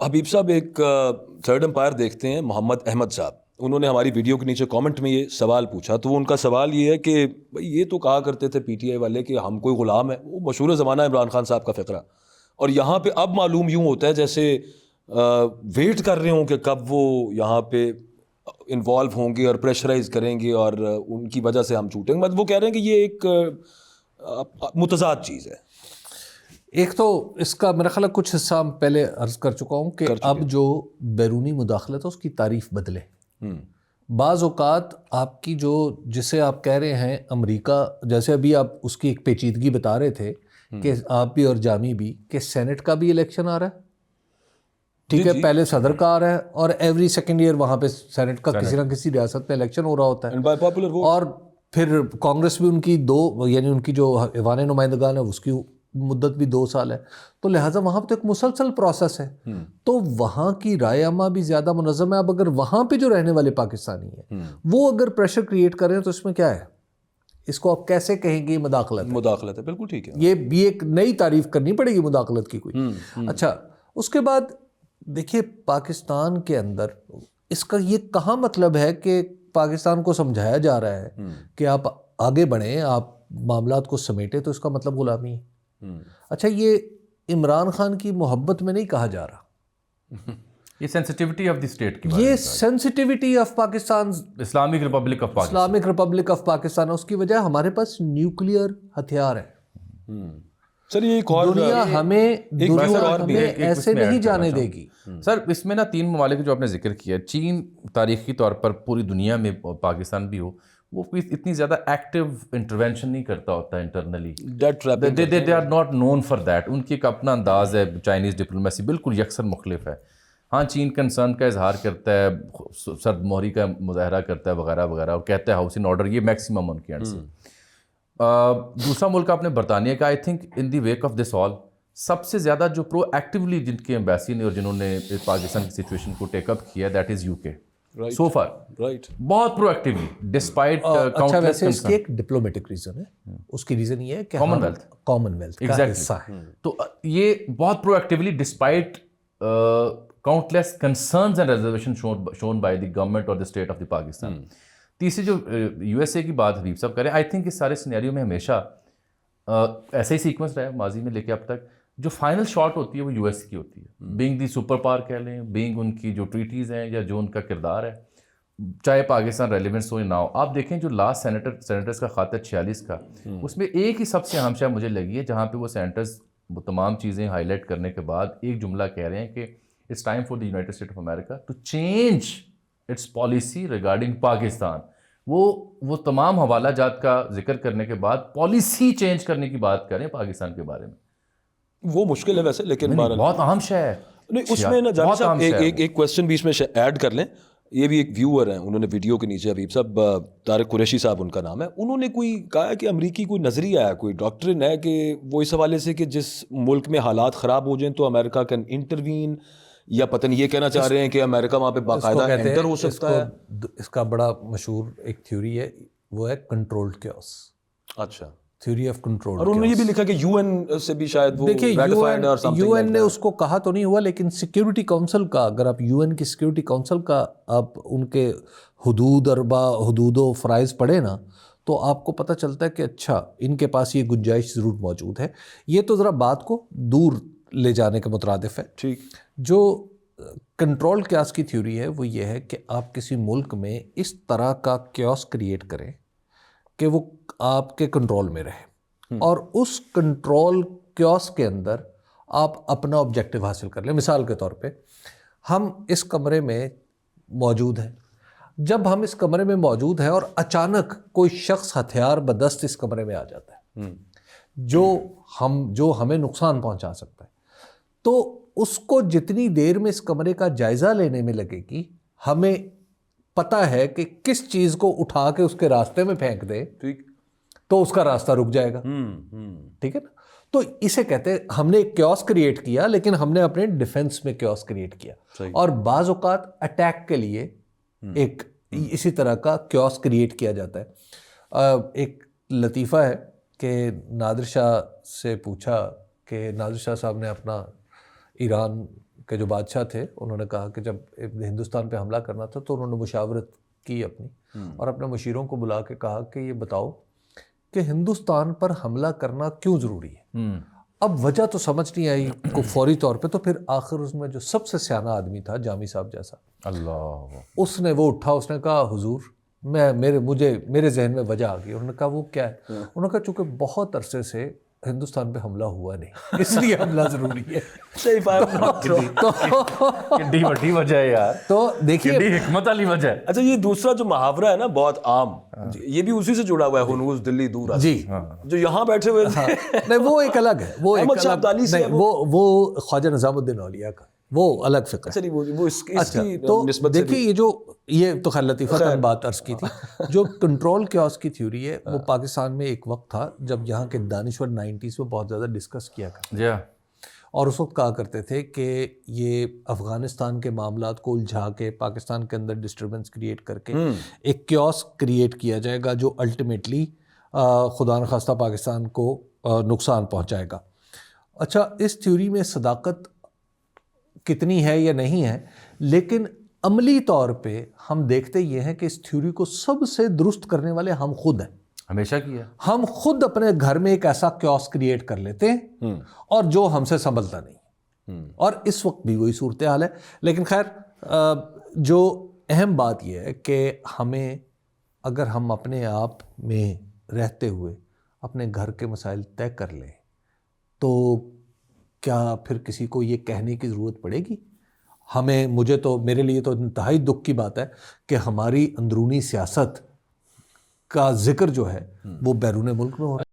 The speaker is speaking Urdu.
حبیب صاحب ایک تھرڈ امپائر دیکھتے ہیں محمد احمد صاحب, انہوں نے ہماری ویڈیو کے نیچے کامنٹ میں یہ سوال پوچھا. تو ان کا سوال یہ ہے کہ بھائی یہ تو کہا کرتے تھے پی ٹی آئی والے کہ ہم کوئی غلام ہے, وہ مشہور زمانہ عمران خان صاحب کا فقرہ, اور یہاں پہ اب معلوم یوں ہوتا ہے جیسے ویٹ کر رہے ہوں کہ کب وہ یہاں پہ انوالو ہوں گے اور پریشرائز کریں گے اور ان کی وجہ سے ہم چھوٹیں گے. مطلب وہ کہہ رہے ہیں کہ یہ ایک متضاد چیز ہے. ایک تو اس کا میرا خیال ہے کچھ حصہ ہم پہلے عرض کر چکا ہوں کہ اب جو بیرونی مداخلت ہے اس کی تعریف بدلے. بعض اوقات آپ کی جو جسے آپ کہہ رہے ہیں امریکہ, جیسے ابھی آپ اس کی ایک پیچیدگی بتا رہے تھے کہ آپ بھی اور جامی بھی, کہ سینٹ کا بھی الیکشن آ رہا ہے, ٹھیک ہے, پہلے صدر کا آ رہا ہے اور ایوری سیکنڈ ایئر وہاں پہ سینٹ کا کسی نہ کسی ریاست میں الیکشن ہو رہا ہوتا ہے, اور پھر کانگریس بھی ان کی یعنی ان کی جو ایوان نمائندگان ہے اس کی مدت بھی 2 سال ہے, تو لہٰذا وہاں پہ تو ایک مسلسل پروسیس ہے. تو وہاں کی رائے عامہ بھی زیادہ منظم ہے. اب اگر وہاں پہ جو رہنے والے پاکستانی ہیں وہ اگر پریشر کریٹ کریں تو اس میں کیا ہے, اس کو آپ کیسے کہیں گے مداخلت ہے. بالکل ٹھیک ہے, یہ بھی ایک نئی تعریف کرنی پڑے گی مداخلت کی کوئی. اچھا, اس کے بعد دیکھیے پاکستان کے اندر اس کا یہ کہاں مطلب ہے کہ پاکستان کو سمجھایا جا رہا ہے کہ آپ آگے بڑھیں, آپ معاملات کو سمیٹیں, تو اس کا مطلب غلامی ہے. اچھا, یہ عمران خان کی محبت میں نہیں کہا جا رہا, یہ سینسٹیوٹی آف دی اسٹیٹ کی, یہ sensitivity of Pakistan, Islamic Republic of Pakistan, Islamic Republic of Pakistan. اس کی وجہ ہمارے پاس نیوکلیئر ہتھیار ہے. سر یہ ایک اور دنیا ہمیں ایسے نہیں جانے دے گی. سر اس میں نا 3 ممالک جو آپ نے ذکر کیا, چین تاریخی طور پر پوری دنیا میں, پاکستان بھی ہو, وہ اتنی زیادہ ایکٹیو انٹرونشن نہیں کرتا ہوتا internally. They are not known for that. ان کی ایک اپنا انداز ہے. چائنیز ڈپلومیسی بالکل یکسر مختلف ہے. ہاں, چین کنسرن کا اظہار کرتا ہے, سرد مہری کا مظاہرہ کرتا ہے وغیرہ وغیرہ, اور کہتا ہے ہاؤس ان آرڈر, یہ میکسیمم ان کے اینڈ سے. دوسرا ملک آپ نے برطانیہ کا, I think in the wake of this all سب سے زیادہ جو پرو ایکٹیولی جن کے ایمبیسی نے اور جنہوں نے پاکستان کی سچویشن کو ٹیک اپ کیا, دیٹ از یو کے. سو فار بہت پرو ایکٹیولی ڈسپائٹ. اچھا, ویسے اس کی ایک ڈپلومیٹک ریزن ہے. اس کی ریزن یہ ہے کہ کامن ویلتھ کا حصہ ہے. تو یہ بہت pro actually despite countless concerns and reservations shown by the government or the state of the Pakistan. تیسری جو یو ایس اے کی بات حبیب صاحب کریں, آئی تھنک اس سارے سینیریو میں ہمیشہ ایسا ہی سیکوینس رہا ہے ماضی میں لے کے اب تک. جو فائنل شاٹ ہوتی ہے وہ یو ایس کی ہوتی ہے, بینگ دی سپر پاور کہہ لیں, بینگ ان کی جو ٹریٹیز ہیں یا جو ان کا کردار ہے, چاہے پاکستان ریلیونس ہو یا نہ ہو. آپ دیکھیں جو لاسٹ سینیٹرز کا خط ہے 46 کا, اس میں ایک ہی سب سے اہم شے مجھے لگی ہے جہاں پہ وہ سینیٹرز وہ تمام چیزیں ہائی لائٹ کرنے کے بعد ایک جملہ کہہ رہے ہیں کہ it's time for the United States of America to change its policy regarding Pakistan. وہ تمام حوالہ جات کا ذکر کرنے کے بعد پالیسی چینج کرنے کی بات کریں پاکستان کے بارے میں. وہ مشکل ہے ویسے, لیکن بہت اہم شے ہے. نہیں, اس میں نا جاوید صاحب ایک کویسچن بھی اس میں ایڈ کر لیں. یہ بھی ایک ویور ہیں, انہوں نے ویڈیو کے نیچے, حبیب صاحب طارق قریشی صاحب ان کا نام ہے, انہوں نے کوئی کہا ہے کہ امریکی کوئی نظریہ ہے, کوئی ڈاکٹرن ہے کہ وہ اس حوالے سے کہ جس ملک میں حالات خراب ہو جائیں تو امریکہ کین انٹروین, یا پتہ نہیں یہ کہنا چاہ رہے ہیں کہ امریکہ وہاں پہ باقاعدہ انٹر ہو سکتا ہے. اس کا بڑا مشہور ایک تھیوری ہے, وہ ہے کنٹرولڈ کیوس. اچھا, تھیوری آف کنٹرول. اور انہوں نے یہ بھی لکھا کہ یو این سے بھی شاید وہ ریٹیفائڈ اور سمتھنگ. یو این نے اس کو کہا تو نہیں ہوا, لیکن سیکیورٹی کونسل کا, اگر آپ یو این کی سیکیورٹی کونسل کا آپ ان کے حدود و فرائض پڑھیں نا, تو آپ کو پتہ چلتا ہے کہ اچھا ان کے پاس یہ گنجائش ضرور موجود ہے. یہ تو ذرا بات کو دور لے جانے کے مترادف ہے. ٹھیک. جو کنٹرول کیاس کی تھیوری ہے وہ یہ ہے کہ آپ کسی ملک میں اس طرح کا کیوس کریٹ کریں کہ وہ آپ کے کنٹرول میں رہے, اور اس کنٹرول کیوس کے اندر آپ اپنا آبجیکٹیو حاصل کر لیں. مثال کے طور پہ ہم اس کمرے میں موجود ہیں, جب ہم اس کمرے میں موجود ہیں اور اچانک کوئی شخص ہتھیار بدست اس کمرے میں آ جاتا ہے جو ہمیں نقصان پہنچا سکتا ہے, تو اس کو جتنی دیر میں اس کمرے کا جائزہ لینے میں لگے گی, ہمیں پتہ ہے کہ کس چیز کو اٹھا کے اس کے راستے میں پھینک دے تو اس کا راستہ رک جائے گا. ٹھیک ہے نا. تو اسے کہتے ہیں ہم نے ایک کیوس کریٹ کیا, لیکن ہم نے اپنے ڈیفنس میں کیوس کریٹ کیا. اور بعض اوقات اٹیک کے لیے ایک اسی طرح کا کیوس کریٹ کیا جاتا ہے. ایک لطیفہ ہے کہ نادر شاہ سے پوچھا کہ نادر شاہ صاحب نے اپنا ایران کے جو بادشاہ تھے انہوں نے کہا کہ جب ہندوستان پہ حملہ کرنا تھا تو انہوں نے مشاورت کی اپنی اور اپنے مشیروں کو بلا کے کہا کہ یہ بتاؤ کہ ہندوستان پر حملہ کرنا کیوں ضروری ہے. اب وجہ تو سمجھ نہیں آئی کو فوری طور پہ, تو پھر آخر اس میں جو سب سے سیانہ آدمی تھا جامی صاحب جیسا, اللہ, اس نے وہ اٹھا, اس نے کہا حضور میرے ذہن میں وجہ آ گئی. انہوں نے کہا وہ کیا ہے؟ انہوں نے کہا چونکہ بہت عرصے سے ہندوستان پہ حملہ ہوا نہیں اس لیے حملہ ضروری ہے. بڑی وجہ ہے یار, تو دیکھیے حکمت والی وجہ ہے. اچھا یہ دوسرا جو محاورہ ہے نا بہت عام, یہ بھی اسی سے جڑا ہوا ہے, ہنوز دلی دور آتی, جی جو یہاں بیٹھے ہوئے تھے. نہیں وہ ایک الگ ہے, وہ احمد شاہ ابدالی سے وہ خواجہ نظام الدین اولیاء کا وہ الگ فقہ ہے. چلیے وہ اس کی تو نسبت سے دیکھیے یہ تو خیر لطیفہ بات عرض کی تھی. جو کنٹرول کیوس کی تھیوری ہے وہ پاکستان میں ایک وقت تھا جب یہاں کے دانشور 90s میں بہت زیادہ ڈسکس کیا کرتے جی, اور اس وقت کہا کرتے تھے کہ یہ افغانستان کے معاملات کو الجھا کے پاکستان کے اندر ڈسٹربنس کریٹ کر کے ایک کیوس کریٹ کیا جائے گا جو الٹیمیٹلی خدا نخواستہ پاکستان کو نقصان پہنچائے گا. اچھا اس تھیوری میں صداقت کتنی ہے یا نہیں ہے, لیکن عملی طور پہ ہم دیکھتے یہ ہیں کہ اس تھیوری کو سب سے درست کرنے والے ہم خود ہیں. ہمیشہ کیا ہم خود اپنے گھر میں ایک ایسا کیوس کریٹ کر لیتے ہیں اور جو ہم سے سنبھلتا نہیں, اور اس وقت بھی وہی صورتحال ہے. لیکن خیر جو اہم بات یہ ہے کہ ہمیں اگر ہم اپنے آپ میں رہتے ہوئے اپنے گھر کے مسائل طے کر لیں تو کیا پھر کسی کو یہ کہنے کی ضرورت پڑے گی؟ میرے لیے تو انتہائی دکھ کی بات ہے کہ ہماری اندرونی سیاست کا ذکر جو ہے وہ بیرون ملک میں ہو رہا ہے.